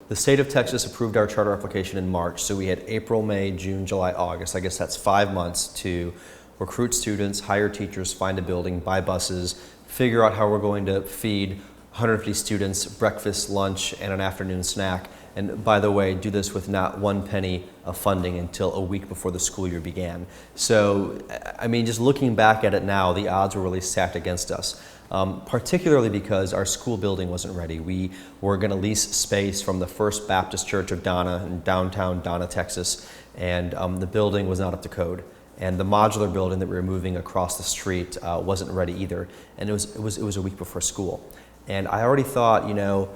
The state of Texas approved our charter application in March, so we had April, May, June, July, August. I guess that's 5 months to recruit students, hire teachers, find a building, buy buses, figure out how we're going to feed 150 students breakfast, lunch, and an afternoon snack. And by the way, do this with not one penny of funding until a week before the school year began. So, I mean, just looking back at it now, the odds were really stacked against us. Particularly because our school building wasn't ready. We were going to lease space from the First Baptist Church of Donna in downtown Donna, Texas, and the building was not up to code. And the modular building that we were moving across the street wasn't ready either. And it was a week before school. And I already thought, you know,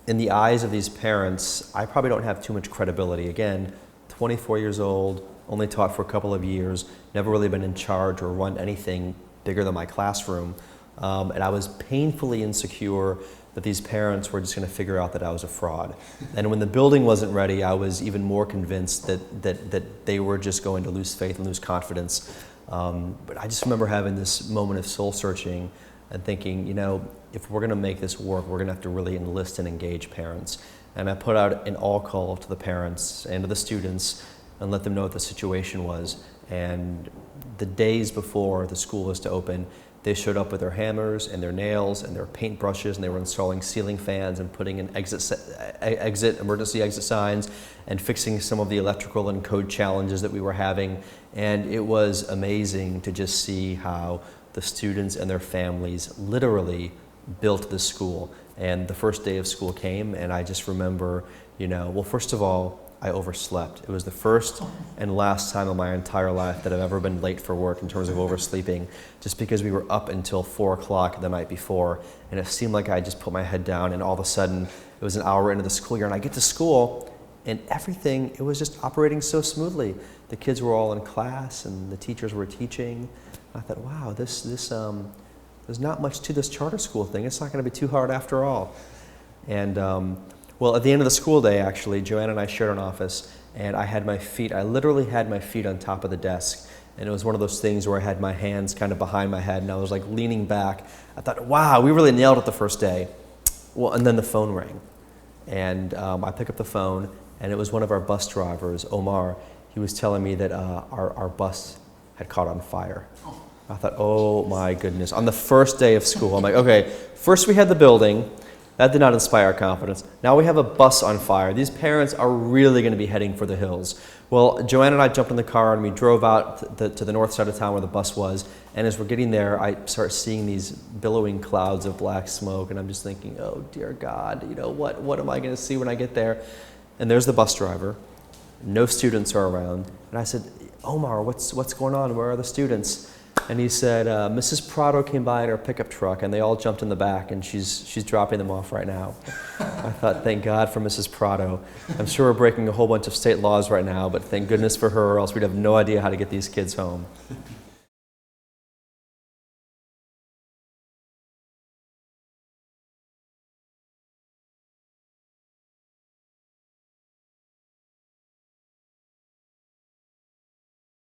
in the eyes of these parents, I probably don't have too much credibility. Again, 24 years old, only taught for a couple of years, never really been in charge or run anything bigger than my classroom. And I was painfully insecure that these parents were just going to figure out that I was a fraud. And when the building wasn't ready, I was even more convinced that they were just going to lose faith and lose confidence. But I just remember having this moment of soul searching and thinking, you know, if we're going to make this work, we're going to have to really enlist and engage parents. And I put out an all call to the parents and to the students and let them know what the situation was. And the days before the school was to open, they showed up with their hammers and their nails and their paintbrushes, and they were installing ceiling fans and putting in emergency exit signs and fixing some of the electrical and code challenges that we were having. And it was amazing to just see how the students and their families literally built this school. And the first day of school came, and I just remember, you know, well, first of all, I overslept. It was the first and last time in my entire life that I've ever been late for work in terms of oversleeping, just because we were up until 4 o'clock the night before, and it seemed like I just put my head down, and all of a sudden it was an hour into the school year, and I get to school, and everything, it was just operating so smoothly. The kids were all in class, and the teachers were teaching. I thought, wow, there's not much to this charter school thing. It's not going to be too hard after all. And well, at the end of the school day, actually, Joanna and I shared an office, and I literally had my feet on top of the desk. And it was one of those things where I had my hands kind of behind my head, and I was like leaning back. I thought, wow, we really nailed it the first day. Well, and then the phone rang. And I pick up the phone, and it was one of our bus drivers, Omar. He was telling me that our bus had caught on fire. I thought, oh my goodness. On the first day of school, I'm like, okay, first we had the building. That did not inspire confidence. Now we have a bus on fire. These parents are really going to be heading for the hills. Well, Joanna and I jumped in the car and we drove out to the north side of town where the bus was. And as we're getting there, I start seeing these billowing clouds of black smoke. And I'm just thinking, oh dear God, you know, what am I going to see when I get there? And there's the bus driver. No students are around. And I said, Omar, what's going on? Where are the students? And he said, Mrs. Prado came by in her pickup truck, and they all jumped in the back, and she's dropping them off right now. I thought, thank God for Mrs. Prado. I'm sure we're breaking a whole bunch of state laws right now, but thank goodness for her, or else we'd have no idea how to get these kids home.